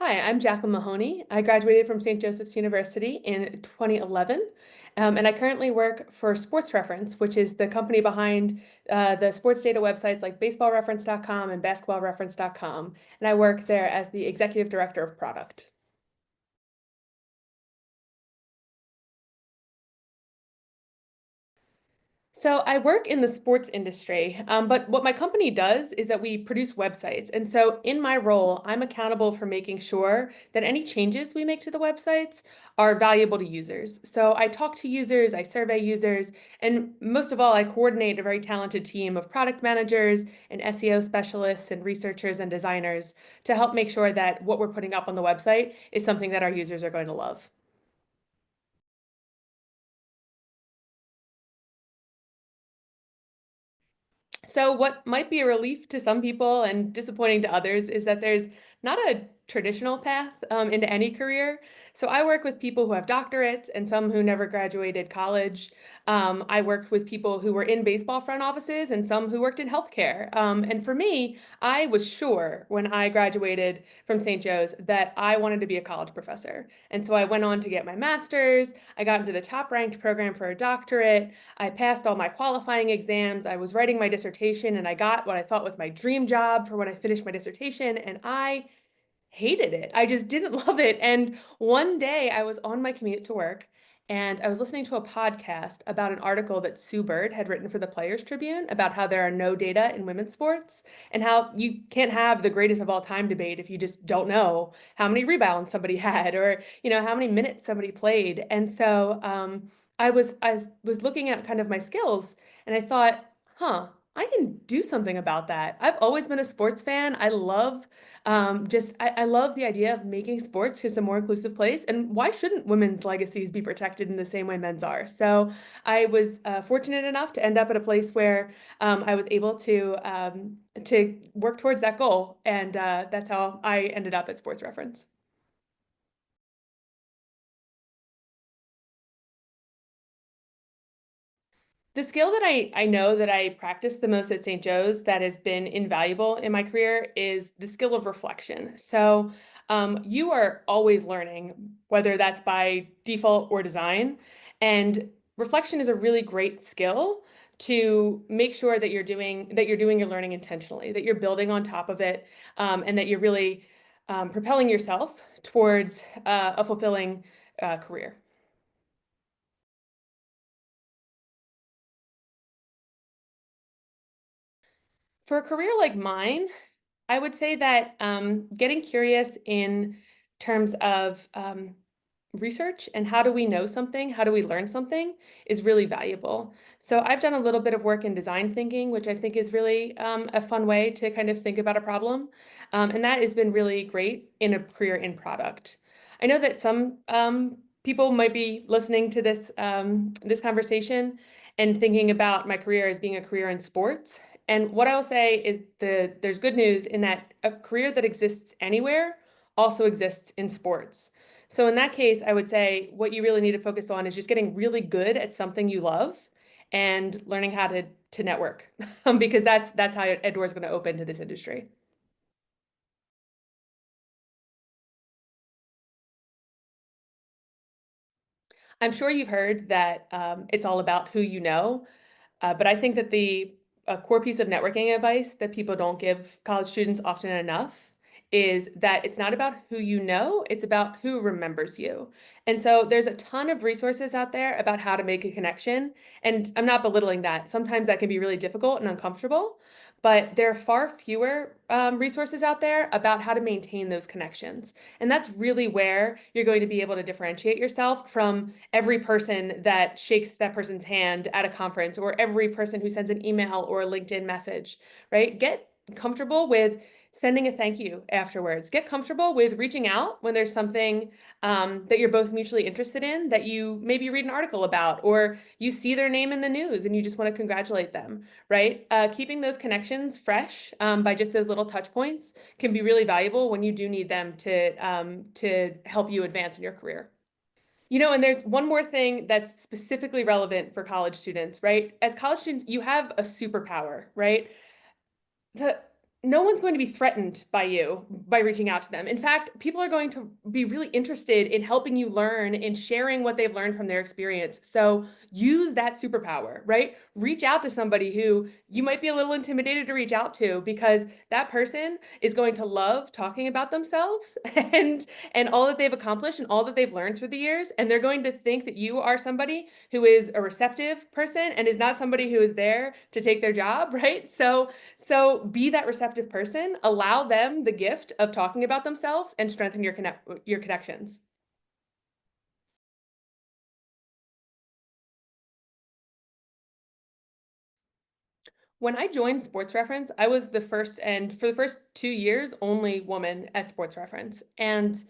Hi, I'm Jaclyn Mahoney. I graduated from St. Joseph's University in 2011, and I currently work for Sports Reference, which is the company behind the sports data websites like baseballreference.com and basketballreference.com. And I work there as the executive director of product. So I work in the sports industry, but what my company does is that we produce websites. And so in my role, I'm accountable for making sure that any changes we make to the websites are valuable to users. So I talk to users, I survey users, and most of all, I coordinate a very talented team of product managers and SEO specialists and researchers and designers to help make sure that what we're putting up on the website is something that our users are going to love. So what might be a relief to some people and disappointing to others is that there's not a traditional path into any career. So I work with people who have doctorates and some who never graduated college. I worked with people who were in baseball front offices and some who worked in healthcare. And for me, I was sure when I graduated from St. Joe's that I wanted to be a college professor. And so I went on to get my master's. I got into the top ranked program for a doctorate. I passed all my qualifying exams. I was writing my dissertation and I got what I thought was my dream job for when I finished my dissertation. And I hated it. I just didn't love it. And one day I was on my commute to work and I was listening to a podcast about an article that Sue Bird had written for the Players Tribune about how there are no data in women's sports and how you can't have the greatest of all time debate if you just don't know how many rebounds somebody had or, how many minutes somebody played. And so I was looking at kind of my skills and I thought, I can do something about that. I've always been a sports fan. I love the idea of making sports just a more inclusive place. And why shouldn't women's legacies be protected in the same way men's are? So I was fortunate enough to end up at a place where I was able to work towards that goal. And that's how I ended up at Sports Reference. The skill that I know that I practice the most at St. Joe's that has been invaluable in my career is the skill of reflection. So you are always learning, whether that's by default or design. And reflection is a really great skill to make sure that you're doing your learning intentionally, that you're building on top of it, and that you're really propelling yourself towards a fulfilling career. For a career like mine, I would say that getting curious in terms of research and how do we know something, how do we learn something is really valuable. So I've done a little bit of work in design thinking, which I think is really a fun way to kind of think about a problem. And that has been really great in a career in product. I know that some people might be listening to this conversation and thinking about my career as being a career in sports. And what I will say is there's good news in that a career that exists anywhere also exists in sports. So in that case, I would say what you really need to focus on is just getting really good at something you love and learning how to network because that's how a door is going to open to this industry. I'm sure you've heard that it's all about who you know. But I think that the a core piece of networking advice that people don't give college students often enough is that it's not about who you know, it's about who remembers you. And so there's a ton of resources out there about how to make a connection. And I'm not belittling that. Sometimes that can be really difficult and uncomfortable, but there are far fewer resources out there about how to maintain those connections. And that's really where you're going to be able to differentiate yourself from every person that shakes that person's hand at a conference or every person who sends an email or a LinkedIn message, right? Get comfortable with sending a thank you afterwards. Get comfortable with reaching out when there's something that you're both mutually interested in that you maybe read an article about or you see their name in the news and you just want to congratulate them, right? Keeping those connections fresh by just those little touch points can be really valuable when you do need them to help you advance in your career. And there's one more thing that's specifically relevant for college students, right? As college students, you have a superpower, right? no one's going to be threatened by you by reaching out to them. In fact, people are going to be really interested in helping you learn and sharing what they've learned from their experience. So use that superpower, right? Reach out to somebody who you might be a little intimidated to reach out to, because that person is going to love talking about themselves and all that they've accomplished and all that they've learned through the years. And they're going to think that you are somebody who is a receptive person and is not somebody who is there to take their job, right? So be that receptive person, allow them the gift of talking about themselves and strengthen your connections. When I joined Sports Reference, I was the first, and for the first 2 years, only woman at Sports Reference. And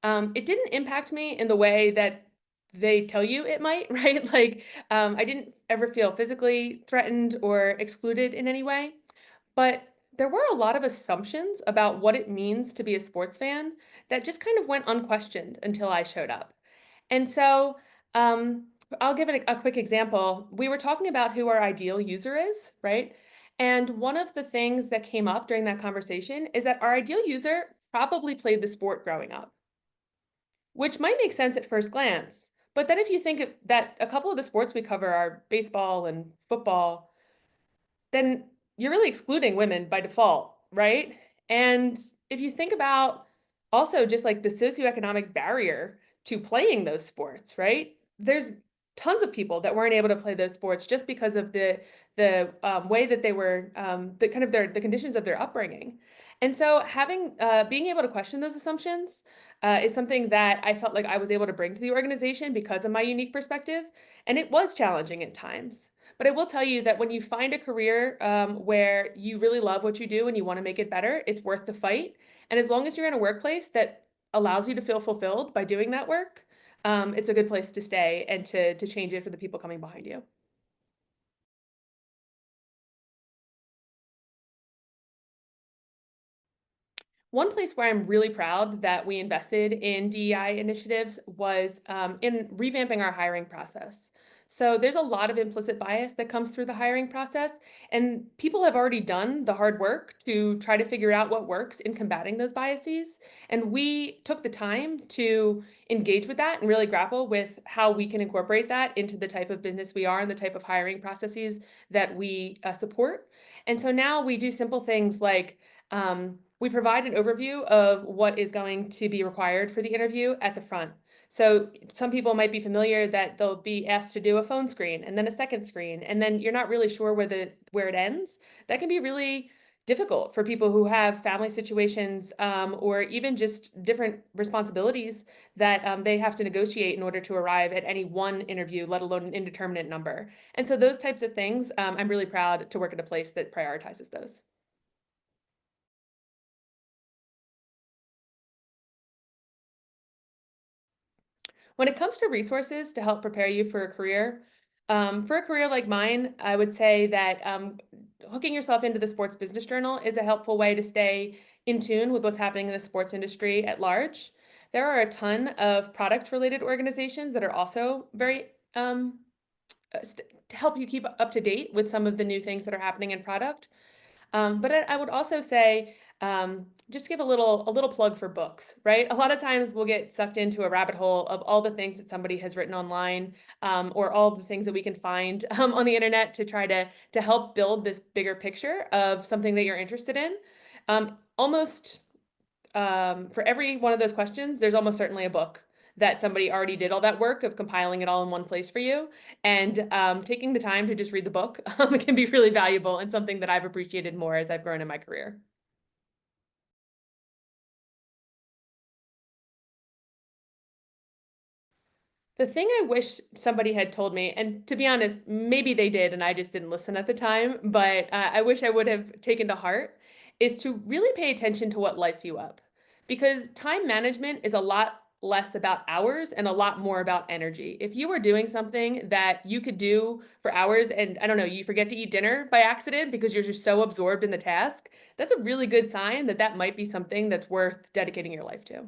it didn't impact me in the way that they tell you it might, right? Like, I didn't ever feel physically threatened or excluded in any way. But there were a lot of assumptions about what it means to be a sports fan that just kind of went unquestioned until I showed up. And so, um, I'll give it a quick example. We were talking about who our ideal user is, right? And one of the things that came up during that conversation is that our ideal user probably played the sport growing up, which might make sense at first glance. But then if you think that a couple of the sports we cover are baseball and football, then you're really excluding women by default, right? And if you think about also just like the socioeconomic barrier to playing those sports, right? There's tons of people that weren't able to play those sports just because of the way that they were the kind of the conditions of their upbringing. And so having being able to question those assumptions is something that I felt like I was able to bring to the organization because of my unique perspective, and it was challenging at times. But I will tell you that when you find a career where you really love what you do and you want to make it better, it's worth the fight. And as long as you're in a workplace that allows you to feel fulfilled by doing that work, it's a good place to stay and to change it for the people coming behind you. One place where I'm really proud that we invested in DEI initiatives was in revamping our hiring process. So there's a lot of implicit bias that comes through the hiring process, and people have already done the hard work to try to figure out what works in combating those biases. And we took the time to engage with that and really grapple with how we can incorporate that into the type of business we are and the type of hiring processes that we support. And so now we do simple things like we provide an overview of what is going to be required for the interview at the front. So some people might be familiar that they'll be asked to do a phone screen and then a second screen, and then you're not really sure where it ends. That can be really difficult for people who have family situations or even just different responsibilities that they have to negotiate in order to arrive at any one interview, let alone an indeterminate number. And so those types of things, I'm really proud to work at a place that prioritizes those. When it comes to resources to help prepare you for a career like mine, I would say that hooking yourself into the Sports Business Journal is a helpful way to stay in tune with what's happening in the sports industry at large. There are a ton of product-related organizations that are also very to help you keep up to date with some of the new things that are happening in product. But I would also say, just give a little plug for books, right? A lot of times we'll get sucked into a rabbit hole of all the things that somebody has written online, or all the things that we can find on the internet to try to help build this bigger picture of something that you're interested in. Almost for every one of those questions, there's almost certainly a book that somebody already did all that work of compiling it all in one place for you. And taking the time to just read the book can be really valuable and something that I've appreciated more as I've grown in my career. The thing I wish somebody had told me, and to be honest, maybe they did and I just didn't listen at the time, but I wish I would have taken to heart, is to really pay attention to what lights you up. Because time management is a lot less about hours and a lot more about energy. If you were doing something that you could do for hours and I don't know, you forget to eat dinner by accident because you're just so absorbed in the task, that's a really good sign that that might be something that's worth dedicating your life to.